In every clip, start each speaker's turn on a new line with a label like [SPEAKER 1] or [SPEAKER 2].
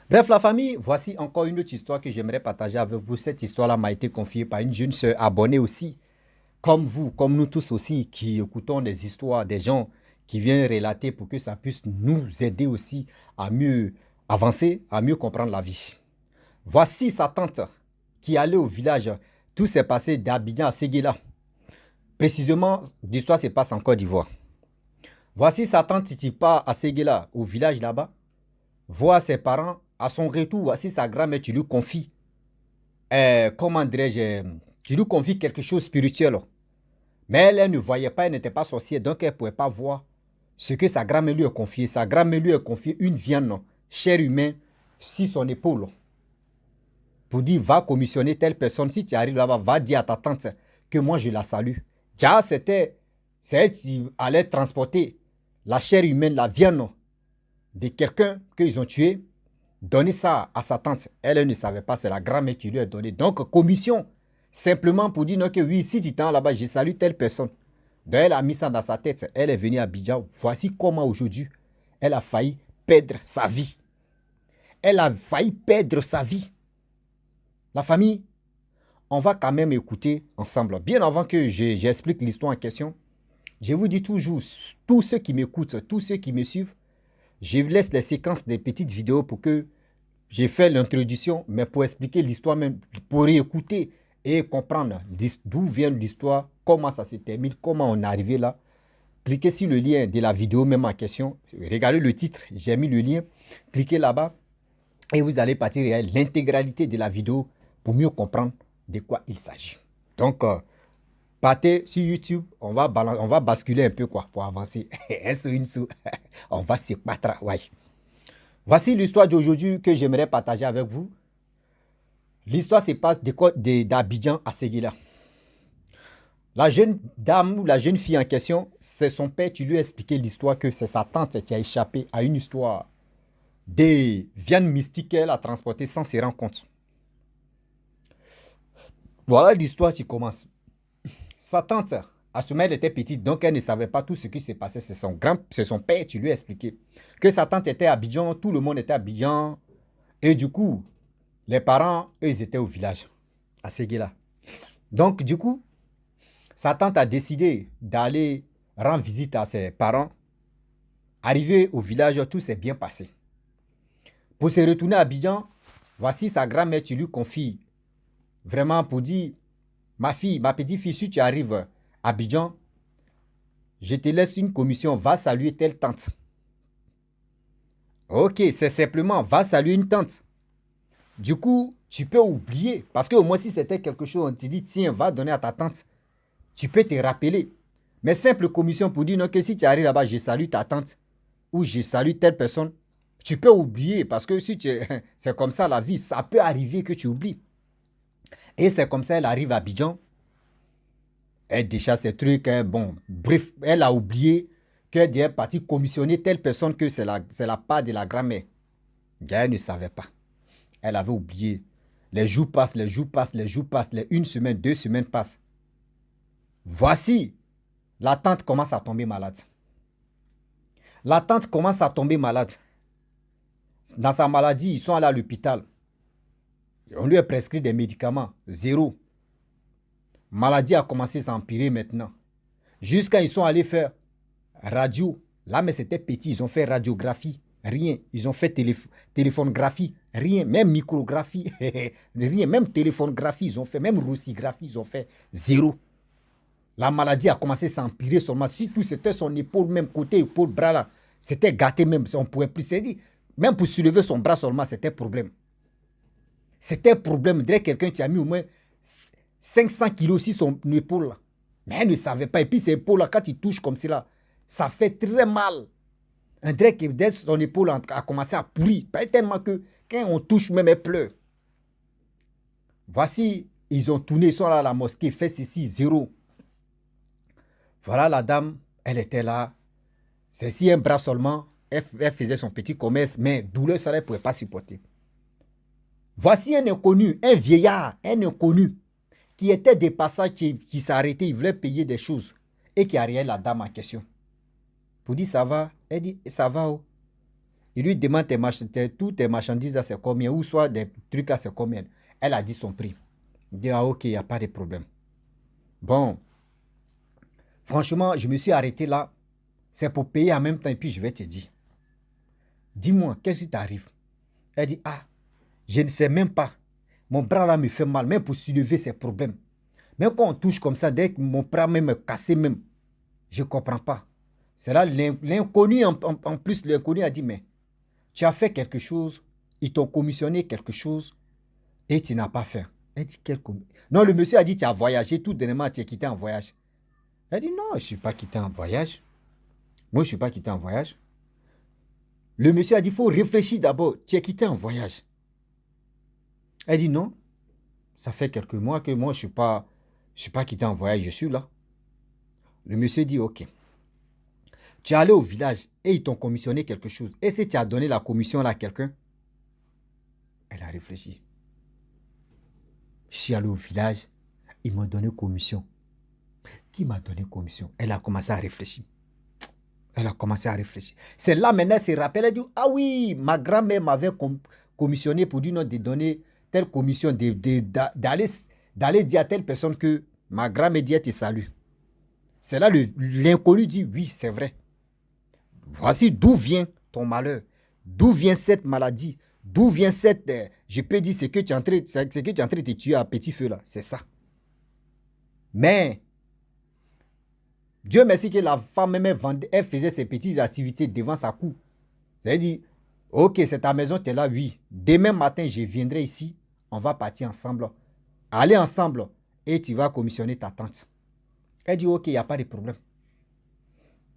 [SPEAKER 1] Bref, la famille, voici encore une autre histoire que j'aimerais partager avec vous. Cette histoire-là m'a été confiée par une jeune sœur abonnée aussi, comme vous, comme nous tous aussi, qui écoutons des histoires des gens qui viennent relater pour que ça puisse nous aider aussi à mieux avancer, à mieux comprendre la vie. Voici sa tante qui allait au village. Tout s'est passé d'Abidjan à Séguéla. Précisément, l'histoire se passe en Côte d'Ivoire. Voici sa tante qui part à Séguéla, au village là-bas, voir ses parents. À son retour, voici sa grand-mère, tu lui confies, comment dirais-je, tu lui confies quelque chose de spirituel. Mais elle ne voyait pas, elle n'était pas sorcière, donc elle ne pouvait pas voir ce que sa grand-mère lui a confié. Sa grand-mère lui a confié une viande, chair humaine, sur son épaule. Pour dire, va commissionner telle personne. Si tu arrives là-bas, va dire à ta tante que moi je la salue. Car c'est elle qui allait transporter la chair humaine, la viande de quelqu'un qu'ils ont tué, donner ça à sa tante. Elle ne savait pas, c'est la grand-mère qui lui a donné. Donc, commission, simplement pour dire non, que oui, si tu t'en là-bas, je salue telle personne. Donc, elle a mis ça dans sa tête. Elle est venue à Abidjan. Voici comment aujourd'hui, elle a failli perdre sa vie. Elle a failli perdre sa vie. La famille, on va quand même écouter ensemble. Bien avant que j'explique l'histoire en question, je vous dis toujours, tous ceux qui m'écoutent, tous ceux qui me suivent, je laisse les séquences des petites vidéos pour que j'ai fait l'introduction, mais pour expliquer l'histoire même, pour écouter et comprendre d'où vient l'histoire, comment ça se termine, comment on est arrivé là. Cliquez sur le lien de la vidéo même en question. Regardez le titre, j'ai mis le lien. Cliquez là-bas et vous allez partir à l'intégralité de la vidéo pour mieux comprendre de quoi il s'agit. Donc, partez sur YouTube, on va basculer un peu quoi pour avancer. On va se battre, ouais. Voici l'histoire d'aujourd'hui que j'aimerais partager avec vous. L'histoire se passe d'Abidjan à Séguéla. La jeune dame ou la jeune fille en question, c'est son père qui lui a expliqué l'histoire que c'est sa tante qui a échappé à une histoire des viandes mystiques qu'elle a transportées sans se rendre compte. Voilà l'histoire qui commence. Sa tante, à ce moment, elle était petite, donc elle ne savait pas tout ce qui s'est passé. C'est son père qui lui a expliqué que sa tante était à Abidjan, tout le monde était à Abidjan. Et du coup, les parents, eux, ils étaient au village, à Séguéla. Donc, du coup, sa tante a décidé d'aller rendre visite à ses parents. Arrivé au village, tout s'est bien passé. Pour se retourner à Abidjan, voici sa grand-mère qui lui confie vraiment pour dire, ma fille, ma petite fille, si tu arrives à Abidjan, je te laisse une commission, va saluer telle tante. Ok, c'est simplement, va saluer une tante. Du coup, tu peux oublier, parce que au moins si c'était quelque chose, on te dit, tiens, va donner à ta tante, tu peux te rappeler. Mais simple commission pour dire non, que si tu arrives là-bas, je salue ta tante ou je salue telle personne, tu peux oublier parce que si c'est comme ça la vie, ça peut arriver que tu oublies. Et c'est comme ça, elle arrive à Abidjan, elle déchasse ses trucs, bon, bref, elle a oublié qu'elle est partie commissionner telle personne que c'est la part de la grand-mère. Elle ne savait pas. Elle avait oublié. Les jours passent, les jours passent, les jours passent, les une semaine, 2 semaines passent. Voici, la tante commence à tomber malade. La tante commence à tomber malade. Dans sa maladie, ils sont allés à l'hôpital. On lui a prescrit des médicaments. Zéro. Maladie a commencé à s'empirer maintenant. Jusqu'à ils sont allés faire radio. Là, mais c'était petit. Ils ont fait radiographie. Rien. Ils ont fait téléphonographie. Rien. Même micrographie. Rien. Même téléphonographie. Ils ont fait. Même roussigraphie. Ils ont fait. Zéro. La maladie a commencé à s'empirer seulement. Surtout, c'était son épaule, même côté épaule, bras là. C'était gâté même. On ne pouvait plus se dire. Même pour soulever son bras seulement, c'était problème. C'était problème. Dirait quelqu'un qui a mis au moins 500 kilos sur son épaule là. Mais elle ne savait pas. Et puis, ses épaules là, quand il touche comme cela, ça fait très mal. On dirait que dès son épaule a commencé à pourrir. Pas tellement que quand on touche, même elle pleure. Voici, ils ont tourné, ils sont là à la mosquée, fait ceci, zéro. Voilà la dame, elle était là. C'est si un bras seulement, elle faisait son petit commerce, mais douleur, ça ne pouvait pas supporter. Voici un inconnu, un vieillard, un inconnu, qui était des passages qui s'arrêtaient, il voulait payer des choses, et qui arrivait la dame en question. Pour dire ça va, elle dit ça va. Oh. Il lui demande toutes tes marchandises, là, c'est combien, ou soit des trucs, là, c'est combien. Elle a dit son prix. Il dit, ah ok, il n'y a pas de problème. Bon, franchement, je me suis arrêté là. C'est pour payer en même temps, et puis je vais te dire. Dis-moi, qu'est-ce qui t'arrive? Elle dit, ah, je ne sais même pas. Mon bras là me fait mal, même pour soulever ces problèmes. Même quand on touche comme ça, dès que mon bras même me cassé même, je ne comprends pas. C'est là l'inconnu, en plus, l'inconnu a dit, mais tu as fait quelque chose, ils t'ont commissionné quelque chose et tu n'as pas fait. Elle dit, non, le monsieur a dit, tu as voyagé, tout dernièrement, tu es quitté en voyage. Elle dit, non, je ne suis pas quitté en voyage. Moi, je ne suis pas quitté en voyage. Le monsieur a dit, il faut réfléchir d'abord, tu es quitté en voyage. Elle dit, non, ça fait quelques mois que moi, je ne suis pas quitté en voyage, je suis là. Le monsieur dit, ok. Tu es allé au village et ils t'ont commissionné quelque chose. Et si tu as donné la commission là à quelqu'un? Elle a réfléchi. Je suis allé au village, ils m'ont donné commission. Qui m'a donné commission? Elle a commencé à réfléchir. Elle a commencé à réfléchir. C'est là maintenant, elle se rappelle, elle dit, ah oui, ma grand-mère m'avait commissionné pour dire non, de donner telle commission, d'aller dire à telle personne que ma grand-mère dit, elle te salue. C'est là l'inconnu dit, oui, c'est vrai. Voici d'où vient ton malheur, d'où vient cette maladie, d'où vient cette, je peux dire, ce que tu es en train de te tuer à petit feu là, c'est ça. Mais, Dieu merci que la femme même elle faisait ses petites activités devant sa cour. C'est-à-dire, ok, c'est ta maison, tu es là, oui. Demain matin, je viendrai ici, on va partir ensemble. Aller ensemble et tu vas commissionner ta tante. Elle dit, ok, il n'y a pas de problème.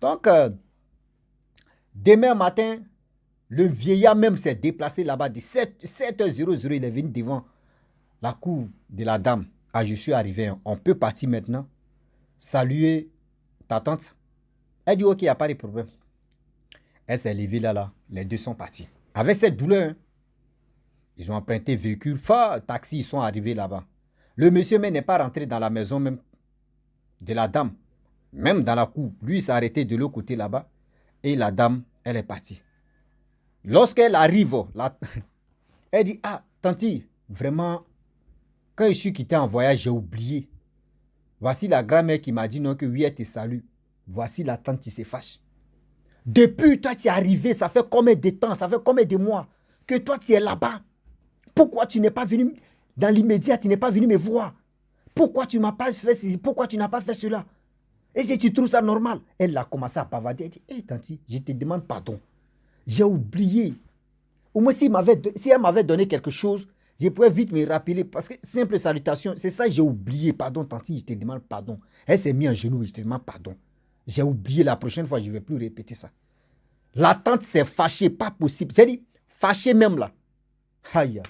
[SPEAKER 1] Donc, demain matin, le vieillard même s'est déplacé là-bas de 7h00, il est venu devant la cour de la dame. Ah, je suis arrivé, on peut partir maintenant. Saluer ta tante. Elle dit, ok, il n'y a pas de problème. Elle s'est levée là, les deux sont partis. Avec cette douleur, hein, ils ont emprunté véhicule, taxi, ils sont arrivés là-bas. Le monsieur même n'est pas rentré dans la maison même de la dame. Même dans la cour, lui, il s'est arrêté de l'autre côté là-bas. Et la dame, elle est partie. Lorsqu'elle arrive, elle dit, ah, tanti, vraiment, quand je suis quitté en voyage, j'ai oublié. Voici la grand-mère qui m'a dit non, que oui, elle te salue. Voici la tante qui se fâche. Depuis, toi, tu es arrivé, ça fait combien de temps, ça fait combien de mois que toi, tu es là-bas? Pourquoi tu n'es pas venu dans l'immédiat, tu n'es pas venu me voir? Pourquoi tu ne m'as pas fait ceci? Pourquoi tu n'as pas fait cela? Et si tu trouves ça normal? Elle a commencé à bavader. Elle dit, hé, tanti, je te demande pardon. J'ai oublié. Au moins, si elle m'avait donné quelque chose, je pourrais vite me rappeler. Parce que simple salutation, c'est ça, j'ai oublié. Pardon, tanti, je te demande pardon. Elle s'est mise en genoux, je te demande pardon. J'ai oublié, la prochaine fois, je ne vais plus répéter ça. La tante s'est fâchée, pas possible. C'est-à-dire, fâchée même là. Aïe.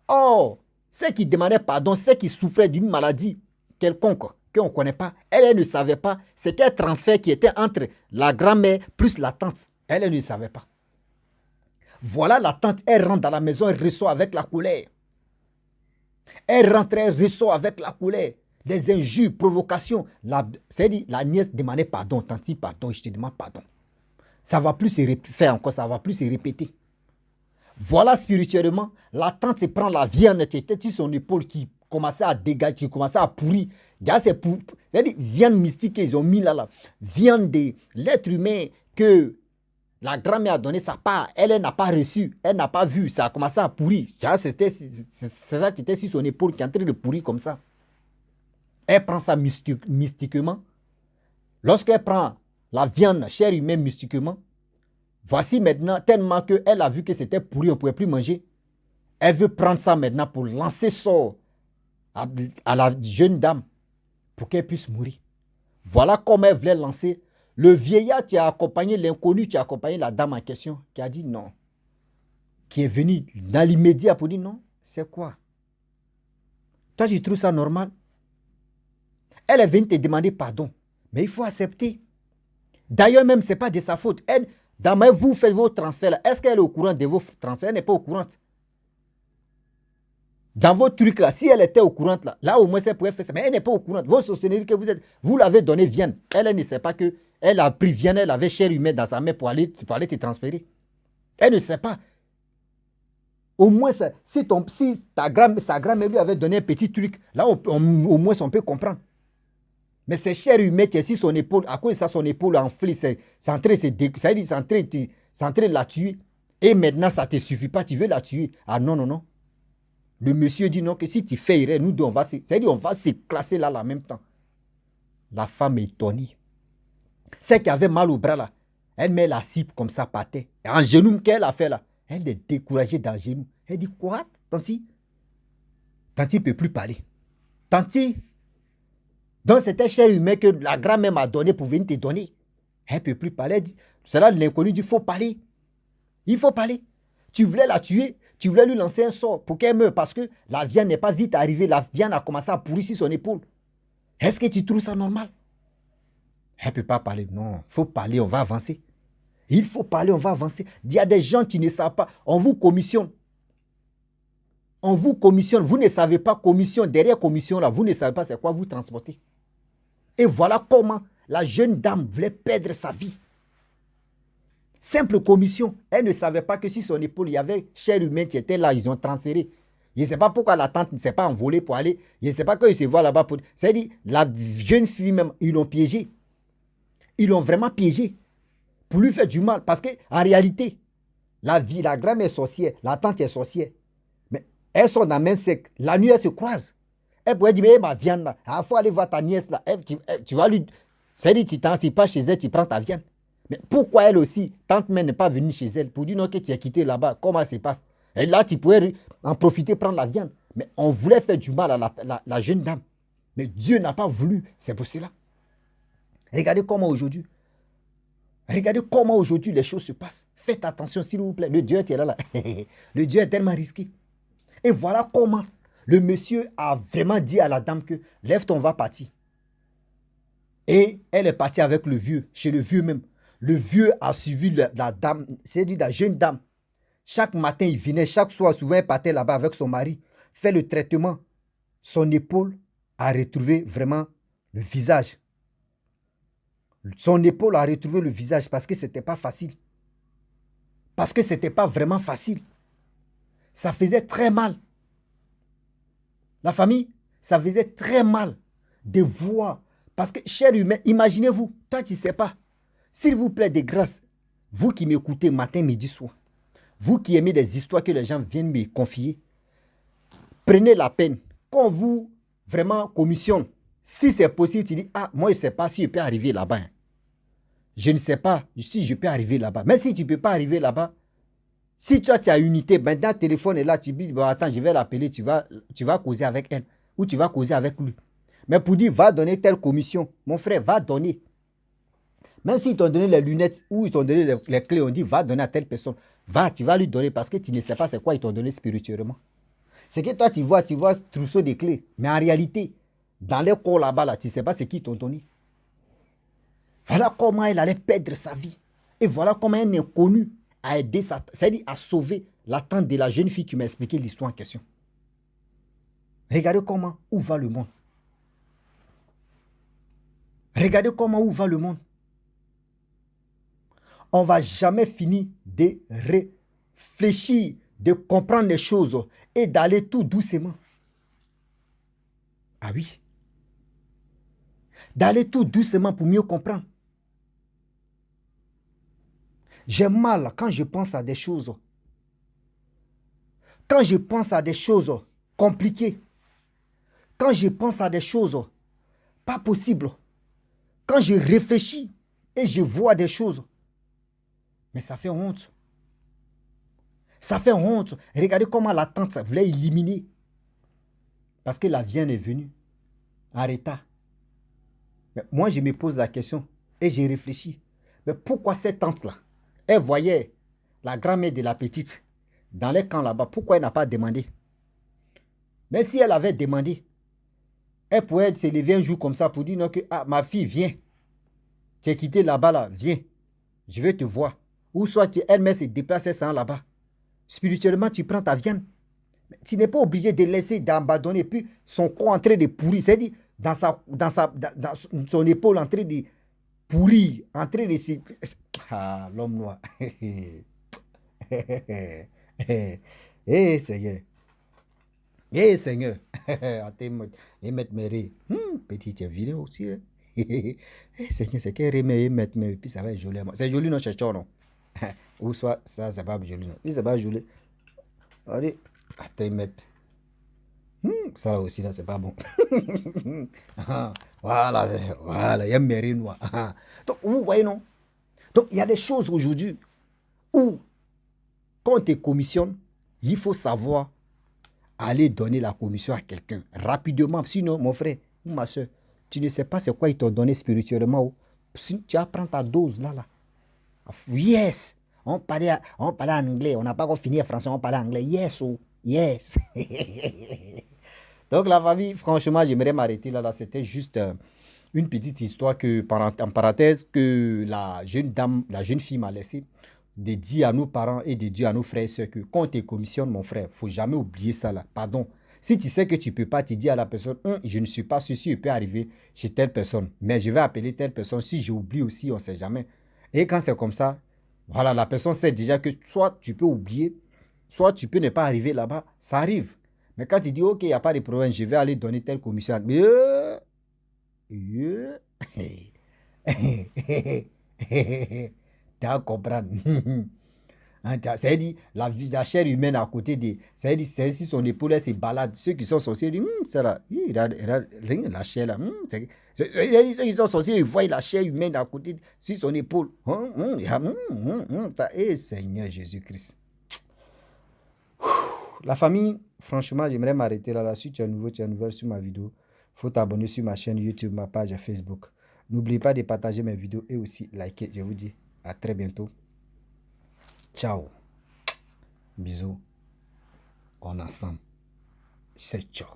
[SPEAKER 1] Oh, celle qui demandait pardon, celle qui souffrait d'une maladie quelconque, qu'on ne connaît pas, elle ne savait pas. C'était un transfert qui était entre la grand-mère plus la tante. Elle ne savait pas. Voilà la tante, elle rentre dans la maison, elle reçoit avec la colère. Elle rentre, elle reçoit avec la colère. Des injures, provocations. C'est-à-dire, la nièce demandait pardon, tanti, pardon, je te demande pardon. Ça ne va plus se faire encore, ça ne va plus se répéter. Voilà spirituellement, la tante se prend la viande qui était sur son épaule qui commençait à dégager, qui commençait à pourrir. C'est-à-dire, viande mystique qu'ils ont mis là. Viande de l'être humain que la grand-mère a donné sa part, elle n'a pas reçu, elle n'a pas vu, ça a commencé à pourrir. C'est ça qui était sur son épaule qui est en train de pourrir comme ça. Elle prend ça mystiquement. Lorsqu'elle prend la viande, chair humaine mystiquement, voici maintenant, tellement qu'elle a vu que c'était pourri, on ne pouvait plus manger. Elle veut prendre ça maintenant pour lancer sort à la jeune dame pour qu'elle puisse mourir. Voilà comment elle voulait lancer. Le vieillard qui a accompagné l'inconnu, qui a accompagné la dame en question, qui a dit non. Qui est venu dans l'immédiat pour dire non, c'est quoi? Toi, tu trouves ça normal? Elle est venue te demander pardon, mais il faut accepter. D'ailleurs, même, ce n'est pas de sa faute. Elle, vous faites vos transferts. Est-ce qu'elle est au courant de vos transferts? Elle n'est pas au courant. Dans vos trucs là, si elle était au courant là au moins elle pouvait faire ça. Mais elle n'est pas au courant. Vos sociétés que vous l'avez donné viande. Elle ne sait pas que elle a pris viande, elle avait chair humaine dans sa main pour aller te transférer. Elle ne sait pas. Au moins, si sa grand-mère lui avait donné un petit truc, là, au moins, on peut comprendre. Mais c'est cher humain qui est sur son épaule, à cause de ça, son épaule enflée, c'est en train de la tuer. Et maintenant, ça ne te suffit pas, tu veux la tuer. Ah non, non, non. Le monsieur dit non, que si tu fais erreur, nous deux, on va se classer là, en même temps. La femme est étonnée. Celle qui avait mal au bras là, elle met la cible comme ça par terre. Et en genou, qu'elle a fait là, elle est découragée dans le genou. Elle dit quoi, Tanti? Tanti ne peut plus parler. Tanti, donc c'était cher humain que la grand-mère m'a donné pour venir te donner. Elle ne peut plus parler. C'est là l'inconnu dit, il faut parler. Il faut parler. Tu voulais la tuer, tu voulais lui lancer un sort pour qu'elle meure parce que la viande n'est pas vite arrivée. La viande a commencé à pourrir sur son épaule. Est-ce que tu trouves ça normal? Elle ne peut pas parler. Non, il faut parler, on va avancer. Il faut parler, on va avancer. Il y a des gens qui ne savent pas. On vous commissionne. On vous commissionne. Vous ne savez pas commission. Derrière commission, là, vous ne savez pas c'est quoi vous transportez. Et voilà comment la jeune dame voulait perdre sa vie. Simple commission. Elle ne savait pas que sur son épaule, il y avait chair humaine qui était là. Ils ont transféré. Je ne sais pas pourquoi la tante ne s'est pas envolée pour aller. Je ne sais pas quand ils se voient là-bas. C'est-à-dire, la jeune fille même, ils l'ont piégée. Ils l'ont vraiment piégée pour lui faire du mal. Parce qu'en réalité, la grand-mère est sorcière, la tante est sorcière. Mais elles sont dans le même cercle. La nuit, elles se croisent. Elle pourrait dire, mais ma viande là, il faut aller voir ta nièce là. Tu vas lui... C'est-à-dire, tu passes chez elle, tu prends ta viande. Mais pourquoi elle aussi, tante mère n'est pas venue chez elle pour dire non que tu es quitté là-bas, comment ça se passe? Et là, tu pourrais en profiter, prendre la viande. Mais on voulait faire du mal à la jeune dame. Mais Dieu n'a pas voulu, c'est pour cela. Regardez comment aujourd'hui les choses se passent. Faites attention s'il vous plaît. Le Dieu est là. Le Dieu est tellement risqué. Et voilà comment le monsieur a vraiment dit à la dame que lève-toi, on va partir. Et elle est partie avec le vieux, chez le vieux même. Le vieux a suivi la dame, c'est-à-dire la jeune dame. Chaque matin, il venait, chaque soir, souvent, il partait là-bas avec son mari, fait le traitement. Son épaule a retrouvé vraiment le visage. Son épaule a retrouvé le visage parce que ce n'était pas facile. Parce que ce n'était pas vraiment facile. Ça faisait très mal. La famille, ça faisait très mal de voir. Parce que, cher humain, imaginez-vous, toi tu ne sais pas. S'il vous plaît, de grâce, vous qui m'écoutez matin, midi, soir, vous qui aimez des histoires que les gens viennent me confier, prenez la peine. Quand vous vraiment commissionne, si c'est possible, tu dis, ah, moi je ne sais pas si je peux arriver là-bas. Je ne sais pas si je peux arriver là-bas. Mais si tu ne peux pas arriver là-bas, si toi tu as une unité, maintenant le téléphone est là, tu dis, bon, attends, je vais l'appeler, tu vas causer avec elle ou tu vas causer avec lui. Mais pour dire, va donner telle commission, mon frère, va donner. Même s'ils t'ont donné les lunettes ou ils t'ont donné les clés, on dit, va donner à telle personne. Va, tu vas lui donner parce que tu ne sais pas c'est quoi ils t'ont donné spirituellement. C'est que toi, tu vois trousseau de clés. Mais en réalité, dans les corps là-bas, là, tu ne sais pas ce qu'ils t'ont donné. Voilà comment elle allait perdre sa vie. Et voilà comment un inconnu a aidé, c'est-à-dire a sauvé la tante de la jeune fille qui m'a expliqué l'histoire en question. Regardez comment, où va le monde. Regardez comment, où va le monde. On ne va jamais finir de réfléchir, de comprendre les choses et d'aller tout doucement. Ah oui. D'aller tout doucement pour mieux comprendre. J'ai mal quand je pense à des choses. Quand je pense à des choses compliquées. Quand je pense à des choses pas possibles. Quand je réfléchis et je vois des choses. Mais ça fait honte. Ça fait honte. Regardez comment la tante voulait éliminer. Parce que la viande est venue en retard. Mais moi, je me pose la question et j'ai réfléchi. Mais pourquoi cette tante-là, elle voyait la grand-mère de la petite dans les camps là-bas, pourquoi elle n'a pas demandé? Mais si elle avait demandé, elle pourrait se lever un jour comme ça pour dire non, que ah, ma fille, viens. Tu es quitté là-bas, là, viens. Je vais te voir. Ou soit elle-même se déplace sans là-bas. Spirituellement, tu prends ta viande. Mais tu n'es pas obligé de laisser, d'abandonner. Puis son corps en train de pourrir. C'est-à-dire, dans son épaule en train de pourrir, en train de se... Ah, l'homme noir. Eh, Seigneur. Eh, Seigneur. Attends, et mettre mes rires. Petit, tu es vilain aussi. Hein? Eh, Seigneur, c'est qu'un rire, et mettre mes. Puis ça va être joli. C'est joli, non, cherchons, non? Ou soit, ça, c'est pas joli, non? Si c'est pas joli. Allez, attends, mettre. Ça aussi, là, c'est pas bon. Voilà, voilà, il y a mes rires noirs. Donc, vous voyez, non? Donc, il y a des choses aujourd'hui où, quand on te commissionne, il faut savoir aller donner la commission à quelqu'un rapidement. Sinon, mon frère ou ma soeur, tu ne sais pas c'est quoi ils t'ont donné spirituellement. Si tu apprends ta dose là, là. Yes. On parlait en anglais. On n'a pas encore fini en français. On parlait anglais. Yes. Oh. Yes. Donc la famille, franchement, j'aimerais m'arrêter là. Là. C'était juste une petite histoire que, en parenthèse, que la jeune dame, la jeune fille m'a laissé de dire à nos parents et de dire à nos frères et soeurs que quand on te commissionne, mon frère, il ne faut jamais oublier ça là. Pardon. Si tu sais que tu ne peux pas, te dire à la personne, je ne suis pas sûr si il peut arriver chez telle personne, mais je vais appeler telle personne. Si j'oublie aussi, on ne sait jamais. Et quand c'est comme ça, voilà, la personne sait déjà que soit tu peux oublier, soit tu peux ne pas arriver là-bas. Ça arrive. Mais quand tu dis, OK, il n'y a pas de problème, je vais aller donner telle commission. Tu vas comprendre. C'est-à-dire, la chair humaine à côté de. C'est-à-dire, si son épaule elle se balade, ceux qui sont sorciers disent, c'est là, la chair là. Ceux qui sont sorciers, ils voient la chair humaine à côté sur son épaule. Eh, Seigneur Jésus-Christ. La famille, franchement, j'aimerais m'arrêter là. Si tu es nouveau, tu es nouvelle sur ma vidéo, il faut t'abonner sur ma chaîne YouTube, ma page Facebook. N'oublie pas de partager mes vidéos et aussi liker. Je vous dis à très bientôt. Ciao. Bisous. On est ensemble. C'est ciao.